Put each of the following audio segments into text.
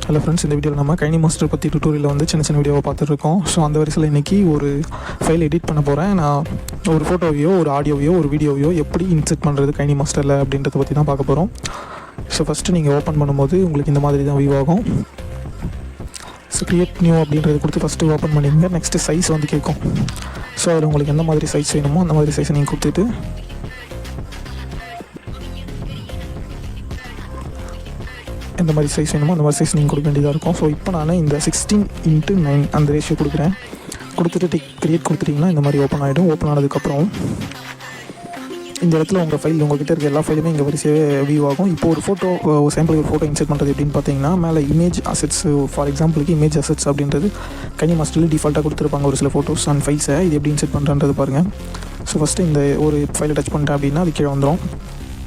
Hello friends, இந்த வீடியோவில் நம்ம கைனி மாஸ்டர் பற்றி டியூட்டோரியலில் வந்து சின்ன வீடியோவை பார்த்துட்ருக்கோம். ஸோ அந்த வரிசையில் இன்றைக்கி ஒரு ஃபைல் எடிட் பண்ண போகிறேன். நான் ஒரு ஃபோட்டோவையோ ஒரு ஆடியோவையோ ஒரு வீடியோவையோ எப்படி இன்செர்ட் பண்ணுறது கைனி மாஸ்டரில் அப்படின்றத பற்றி தான் பார்க்க போகிறோம். ஸோ ஃபஸ்ட்டு நீங்கள் ஓப்பன் பண்ணும்போது உங்களுக்கு இந்த மாதிரி தான் வியூ ஆகும். ஸோ க்ரியேட் நியூ அப்படின்றது கொடுத்து ஃபஸ்ட்டு ஓப்பன் பண்ணிடுங்க. நெக்ஸ்ட்டு சைஸ் வந்து கேட்கும். ஸோ அதில் உங்களுக்கு எந்த மாதிரி சைஸ் வேணுமோ அந்த மாதிரி சைஸை நீங்கள் கொடுத்துட்டு எந்த மாதிரி சைஸ் வேணுமோ அந்த மாதிரி சைஸ் நீங்கள் கொடுக்க வேண்டியதாக இருக்கும். ஸோ இப்போ நான் இந்த 16:9 அந்த ரேஷியோ கொடுக்குறேன். கொடுத்துட்டு க்ரியேட் கொடுத்துட்டிங்கன்னா இந்த மாதிரி ஓப்பன் ஆகிடும். ஓப்பன் ஆனதுக்கப்புறம் இந்த இடத்துல உங்கள் ஃபைல் உங்கள்கிட்ட இருக்க எல்லா ஃபைலுமே இங்கே வரிசையே வியூ ஆகும். இப்போ ஒரு ஃபோட்டோ சாம்பிள் ஒரு ஃபோட்டோ இன்செர்ட் பண்ணுறது எப்படின்னு பார்த்தீங்கன்னா, மேலே இமேஜ் அசெட்ஸ், ஃபார் எக்ஸாம்பிளுக்கு இமேஜ் அசெட்ஸ் அப்படின்றது கைனி மாஸ்டரில் டிஃபால்ட்டாக கொடுத்துருப்பாங்க ஒரு சில ஃபோட்டோஸ் அண்ட் ஃபைல்ஸை. இது எப்படி இன்செர்ட் பண்ணுறது பாருங்கள். ஸோ ஃபஸ்ட்டு இந்த ஒரு ஃபைலை டச் பண்ணிட்டேன் அப்படின்னா அது கீழே வந்துடும்.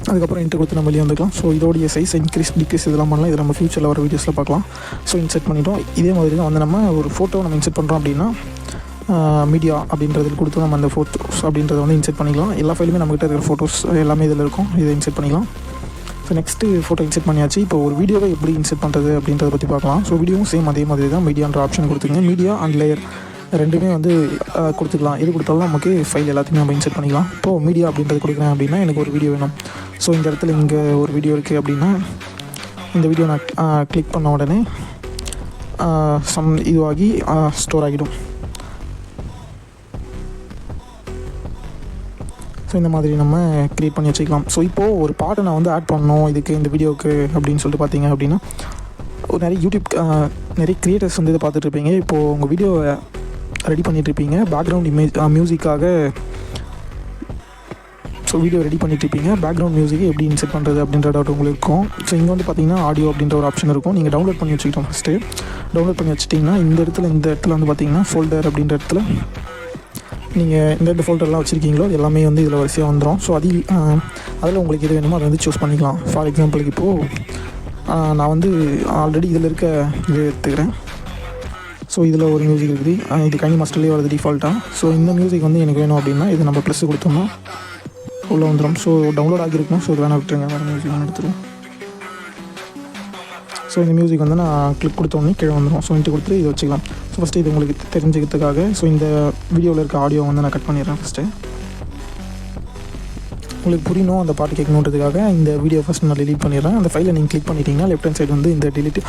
அதுக்கப்புறம் இன்ட்டு கொடுத்து நம்ம வெளியே வந்துக்கலாம். ஸோ இதோடைய சைஸ் இன்க்ரீஸ் டிக்ரீஸ் இதெல்லாம் பண்ணலாம். இது நம்ம ஃபியூச்சரில் வர வீடியோஸில் பார்க்கலாம். ஸோ இன்செர்ட் பண்ணிவிட்டோம். இதே மாதிரி தான் வந்து நம்ம ஒரு ஃபோட்டோ நம்ம இன்செர்ட் பண்ணுறோம் அப்படின்னா மீடியா அப்படின்றதில் கொடுத்து நம்ம அந்த ஃபோட்டோஸ் அப்படின்றத வந்து இன்செர்ட் பண்ணிக்கலாம். எல்லா ஃபைலுமே நம்மகிட்ட இருக்கிற ஃபோட்டோஸ் எல்லாமே இதில் இருக்கும். இதை இன்செர்ட் பண்ணிக்கலாம். ஸோ நெக்ஸ்ட்டு ஃபோட்டோ இன்செர்ட் பண்ணியாச்சு. இப்போ ஒரு வீடியோவை எப்படி இன்செர்ட் பண்ணுறது அப்படின்றத பற்றி பார்க்கலாம். ஸோ வீடியோவும் சேம் அதே மாதிரி தான். மீடியான்ற ஆப்ஷன் கொடுத்துங்க. மீடியா அண்ட் லேயர் ரெண்டுமே வந்து கொடுத்துக்கலாம். எது கொடுத்தாலும் நமக்கு ஃபைல் எல்லாத்தையுமே நம்ம இன்செர்ட் பண்ணிக்கலாம். இப்போது மீடியா அப்படின்றது கொடுக்குறேன் அப்படின்னா எனக்கு ஒரு வீடியோ வேணும். ஸோ இந்த இடத்துல இங்கே ஒரு வீடியோ இருக்குது அப்படின்னா இந்த வீடியோ நான் கிளிக் பண்ண உடனே இதுவாகி ஸ்டோர் ஆகிடும். ஸோ இந்த மாதிரி நம்ம க்ரியேட் பண்ணி வச்சுக்கலாம். ஸோ இப்போது ஒரு பாட்டை நான் வந்து ஆட் பண்ணணும் இதுக்கு இந்த வீடியோவுக்கு அப்படின்னு சொல்லிட்டு பார்த்தீங்க அப்படின்னா, ஒரு நிறைய யூடியூப் நிறைய க்ரியேட்டர்ஸ் வந்து இதை பார்த்துட்ருப்பீங்க. இப்போது உங்கள் வீடியோவை ரெடி பண்ணிகிட்ருப்பீங்க. பேக்ரவுண்ட் மியூசிக்காக ஸோ வீடியோ ரெடி பண்ணிட்டுருப்பீங்க. பேக்ரவுண்ட் மியூசிக்கை எப்படி இன்செர்ட் பண்ணுறது அப்படின்ற டவுட் உங்களுக்கு இருக்கும். ஸோ இங்கே வந்து பார்த்தீங்கன்னா ஆடியோ அப்படின்ற ஒரு ஆப்ஷன் இருக்கும். நீங்கள் டவுன்லோட் பண்ணி வச்சுக்கிட்டோம். ஃபஸ்ட்டு டவுன்லோட் பண்ணி வச்சுட்டிங்கன்னா இந்த இடத்துல வந்து பார்த்தீங்கன்னா ஃபோல்டர் அப்படின்ற இடத்துல நீங்கள் இந்த ஃபோல்டர்லாம் வச்சுருக்கீங்களோ எல்லாமே வந்து இதில் வரிசையாக வந்துடும். ஸோ அதில் உங்களுக்கு எது வேணுமோ அதை வந்து சூஸ் பண்ணிக்கலாம். ஃபார் எக்ஸாம்பிளுக்கு இப்போது நான் வந்து ஆல்ரெடி இதில் இருக்க இது எடுத்துக்கிறேன். ஸோ இதில் ஒரு மியூசிக் இருக்குது. இது கைனி மாஸ்டர்லேயே வருது டிஃபால்ட்டாக. ஸோ இந்த மியூசிக் வந்து எனக்கு வேணும் அப்படின்னா இது நம்ம ப்ளஸ் கொடுத்தோம்னா உள்ளே வந்துடும். ஸோ டவுன்லோட் ஆகியிருக்கும். ஸோ இது வேணால் விட்டுருங்க, வேறு மியூசிக் வேணும் எடுத்துருவோம். ஸோ இந்த மியூசிக் வந்து நான் கிளிக் கொடுத்தோன்னே கீழே வந்துடும். ஸோ இன்ட்டு கொடுத்துட்டு இதை வச்சுக்கலாம். ஸோ ஃபஸ்ட்டு இது உங்களுக்கு தெரிஞ்சுக்கிறதுக்காக ஸோ இந்த வீடியோவில் இருக்க ஆடியோ வந்து நான் கட் பண்ணிடுறேன். ஃபஸ்ட்டு உங்களுக்கு புரியணும் அந்த பாட்டு கேட்கணுன்றதுக்காக இந்த வீடியோ ஃபஸ்ட் நான் டெலீட் பண்ணிடுறேன். அந்த ஃபைலை நீங்கள் கிளிக் பண்ணிட்டீங்கன்னா லெஃப்ட் ஹேண்ட் சைடு வந்து இந்த டெலிட்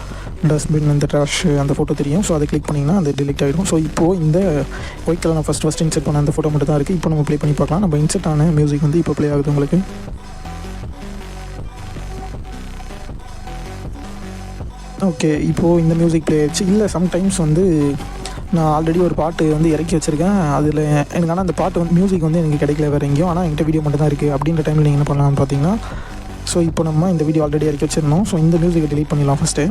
டஸ்ட்பின் இந்த ட்ராஷ் அந்த ஃபோட்டோ தெரியும். ஸோ அதை கிளிக் பண்ணிங்கன்னா அது டெலிட் ஆகிடும். ஸோ இப்போது இந்த ஒயிட் கலர் நான் ஃபஸ்ட் இன்செர்ட் பண்ண அந்த ஃபோட்டோ மட்டும் தான் இருக்குது. இப்போ நம்ம ப்ளே பண்ணி பார்க்கலாம். நம்ம இன்செர்ட் ஆன மியூசிக் வந்து இப்போ ப்ளே ஆகுது உங்களுக்கு. ஓகே, இப்போது இந்த மியூசிக் ப்ளே ஆயிடுச்சு. இல்லை சம்டைம்ஸ் வந்து நான் ஆல்ரெடி ஒரு பாட்டு வந்து இறக்கி வச்சுருக்கேன். அதில் எனக்கு ஆனால் அந்த பாட்டு வந்து மியூசிக் வந்து எனக்கு கிடைக்கல வேறு எங்கேயும். ஆனால் என்கிட்ட வீடியோ மட்டும் தான் இருக்குது. அப்படின்ற டைமில் நீங்கள் என்ன பண்ணலாம்னு பார்த்தீங்கன்னா, ஸோ இப்போ நம்ம இந்த வீடியோ ஆல்ரெடி இறக்கி வச்சிருந்தோம். ஸோ இந்த மியூசிக்கை டெலீட் பண்ணிடலாம் ஃபஸ்ட்டு.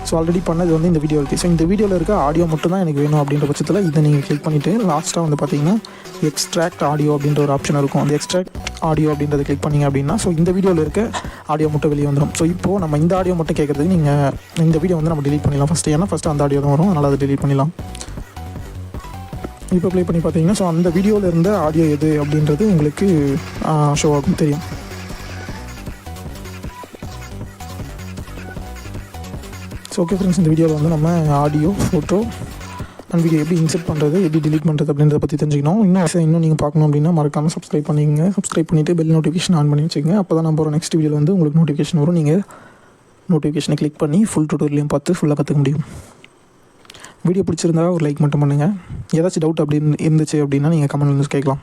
ஸோ ஆல்ரெடி பண்ணது வந்து இந்த வீடியோ இருக்குது. ஸோ இந்த வீடியோவில் இருக்க ஆடியோ மட்டும் தான் எனக்கு வேணும் அப்படின்ற பட்சத்தில் இதை நீங்கள் கிளிக் பண்ணிவிட்டு லாஸ்ட்டாக வந்து பார்த்தீங்கன்னா எக்ஸ்ட்ராக்ட் ஆடியோ அப்படின்ற ஒரு ஆப்ஷன் இருக்கும். அந்த எக்ஸ்ட்ராக்ட் ஆடியோ அப்படின்றத கிளிக் பண்ணிங்க அப்படின்னா ஸோ இந்த வீடியோவில் இருக்க ஆடியோ மட்டும் வெளியே வந்துடும். ஸோ இப்போது நம்ம இந்த ஆடியோ மட்டும் கேட்குறதுக்கு நீங்கள் இந்த வீடியோ வந்து நம்ம டெலீட் பண்ணிடலாம் ஃபஸ்ட்டு. ஏன்னா ஃபஸ்ட்டு அந்த ஆடியோ தான் வரும், அதனால் அதை டெலீட் பண்ணிடலாம். இப்போ ப்ளே பண்ணி பார்த்தீங்கன்னா ஸோ அந்த வீடியோவில் இருந்த ஆடியோ எது அப்படின்றது உங்களுக்கு ஷோ ஆகும், தெரியும். ஸோ ஓகே ஃப்ரெண்ட்ஸ், இந்த வீடியோவில் வந்து நம்ம ஆடியோ, ஃபோட்டோ அண்ட் வீடியோ எப்படி இன்செர்ட் பண்ணுறது, எப்படி டிலீட் பண்ணுறது அப்படின்றத பற்றி தெரிஞ்சுக்கணும். இன்னும் நீங்கள் பார்க்கணும் அப்படின்னா மறக்காமல் சப்ஸ்கிரைப் பண்ணிக்கங்க. சப்ஸ்கிரைப் பண்ணிவிட்டு பெல் நோட்டிஃபிகேஷன் ஆன் பண்ணி வச்சுக்கோங்க. அப்போ தான் நம்ம ஒரு நெக்ஸ்ட் வீடியோவில் வந்து உங்களுக்கு நோட்டிஃபிகேஷன் வரும். நீங்கள் நோட்டிஃபிகேஷனை கிளிக் பண்ணி ஃபுல் டியூட்டோரியலையும் பார்த்து ஃபுல்லாக கற்றுக்க முடியும். வீடியோ பிடிச்சிருந்தா ஒரு லைக் மட்டும் பண்ணுங்கள். ஏதாச்சும் டவுட் அப்படின்னு இருந்துச்சு அப்படின்னா நீங்கள் கமெண்ட் வந்து கேட்கலாம்.